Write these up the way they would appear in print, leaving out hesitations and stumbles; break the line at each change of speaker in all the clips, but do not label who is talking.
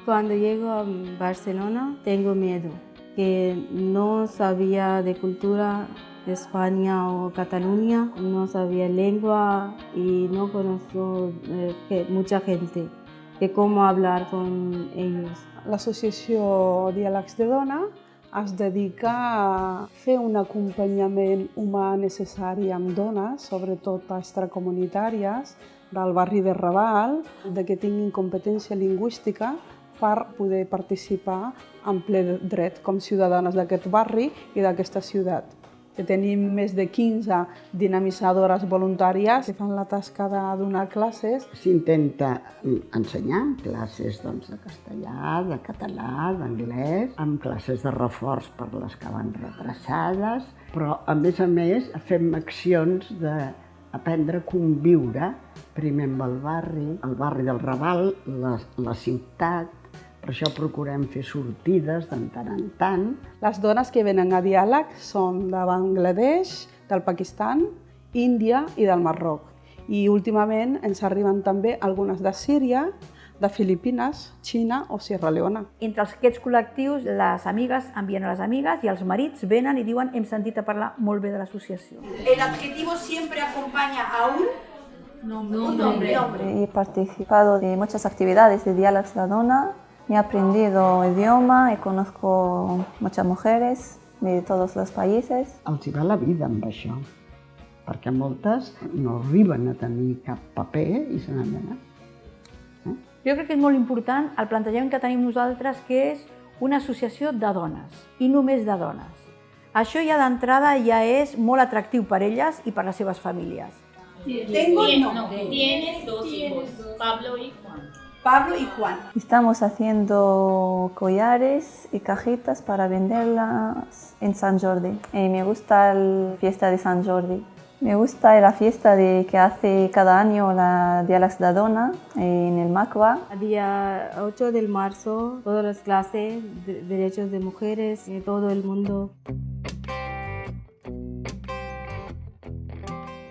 Cuando llego a Barcelona tengo miedo, que no sabía de cultura de España o Cataluña, no sabía lengua y no conozco mucha gente, que cómo hablar con ellos.
L'associació Diàlegs de Dona es dedica a fer un acompanyament humà necessari amb dones, sobretot extracomunitàries, del barri de Raval, que tinguin competència lingüística per poder participar en ple dret com ciutadanes d'aquest barri i d'aquesta ciutat. Tenim més de 15 dinamitzadores voluntàries que fan la tasca de donar classes.
S'intenta ensenyar classes de castellà, de català, d'anglès, amb classes de reforç per les que van retrasades, però a més fem accions d'aprendre a conviure primer amb el barri del Raval, la ciutat. Per això procurem fer sortides de tant en tant.
Les dones que venen a diàleg són de Bangladesh, del Pakistan, Índia i del Marroc. I últimament ens arriben també algunes de Síria, de Filipines, Xina o Sierra Leona.
Entre aquests col·lectius, les amigues envien a les amigues i els marits venen i diuen hem sentit a parlar molt bé de l'associació.
El adjetivo siempre acompaña a un nombre.
He participado de muchas actividades de Diàlegs de Dona. He aprendido idioma, conozco muchas mujeres de todos los países.
Els hi va la vida amb això, perquè moltes no arriben a tenir cap paper i se n'han d'anar.
Jo crec que és molt important el plantejament que tenim nosaltres, que és una associació de dones, i només de dones. Això ja d'entrada ja és molt atractiu per elles i per les seves famílies.
Tienes dos hijos, Pablo y Juan.
Pablo y Juan.
Estamos haciendo collares y cajitas para venderlas en Sant Jordi. Me gusta la fiesta de Sant Jordi. Me gusta la fiesta que hace cada año la Diàlegs de Dona en el MACBA.
El día 8 de marzo, todas las clases de derechos de mujeres de todo el mundo.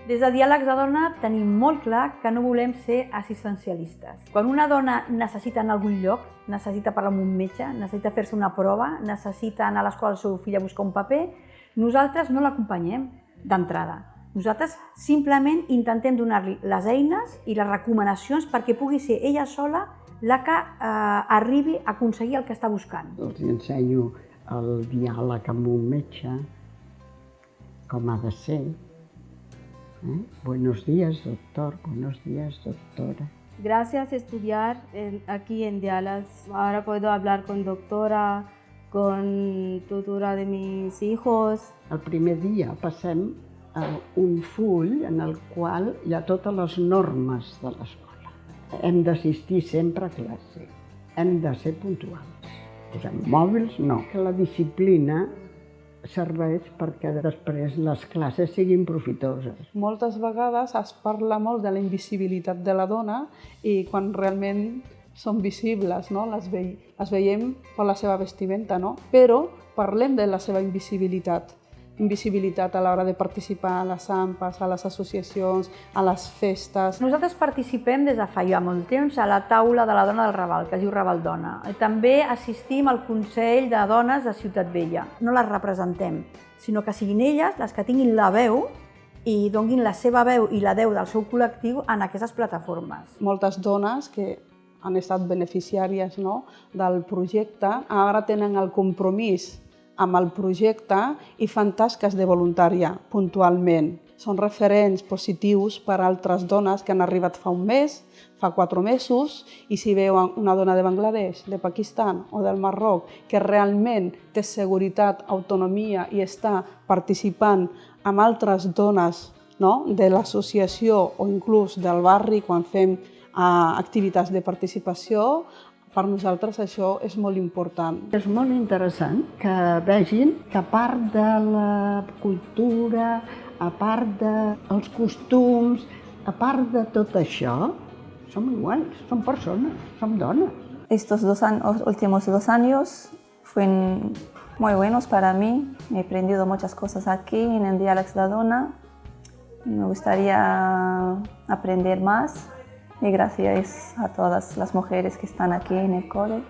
Des de Diàlegs de Dona tenim molt clar que no volem ser assistencialistes. Quan una dona necessita anar a algun lloc, necessita parlar amb un metge, necessita fer-se una prova, necessita anar a l'escola del seu fill a buscar un paper, nosaltres no l'acompanyem d'entrada. Nosaltres simplement intentem donar-li les eines i les recomanacions perquè pugui ser ella sola la que arribi a aconseguir el que està buscant.
Els ensenyo el diàleg amb un metge, com ha de ser. Buenos días, doctor. Buenos días, doctora.
Gracias a estudiar aquí en Diàlegs, ahora puedo hablar con doctora, con tutora de mis hijos.
El primer dia passem un full en el qual hi ha totes les normes de l'escola. Hem d'assistir sempre a classe, hem de ser puntuals. Posem mòbils, no. La disciplina serveix perquè després les classes siguin profitoses.
Moltes vegades es parla molt de la invisibilitat de la dona i quan realment són visibles, no? Les veiem per la seva vestimenta, no? Però parlem de la seva invisibilitat a l'hora de participar a les AMPAs, a les associacions, a les festes.
Nosaltres participem des de fa ja molt temps a la taula de la dona del Raval, que es diu Raval Dona. També assistim al Consell de Dones de Ciutat Vella. No les representem, sinó que siguin elles les que tinguin la veu i donguin la seva veu i la veu del seu col·lectiu en aquestes plataformes.
Moltes dones que han estat beneficiàries, no, del projecte ara tenen el compromís amb el projecte i fan tasques de voluntària puntualment. Són referents positius per a altres dones que han arribat fa un mes, fa 4 mesos, i si veuen una dona de Bangladesh, de Pakistan o del Marroc que realment té seguretat, autonomia i està participant amb altres dones, no, de l'associació o inclús del barri quan fem activitats de participació, per nosaltres això és molt important.
És molt interessant que vegin que a part de la cultura, a part dels costums, a part de tot això, som iguals, som persones, som dones.
Estos últimos 2 años fueron muy buenos para mí. He aprendido muchas cosas aquí en el Diàlegs de Dona. Me gustaría aprender más. Y gracias a todas las mujeres que están aquí en el cole.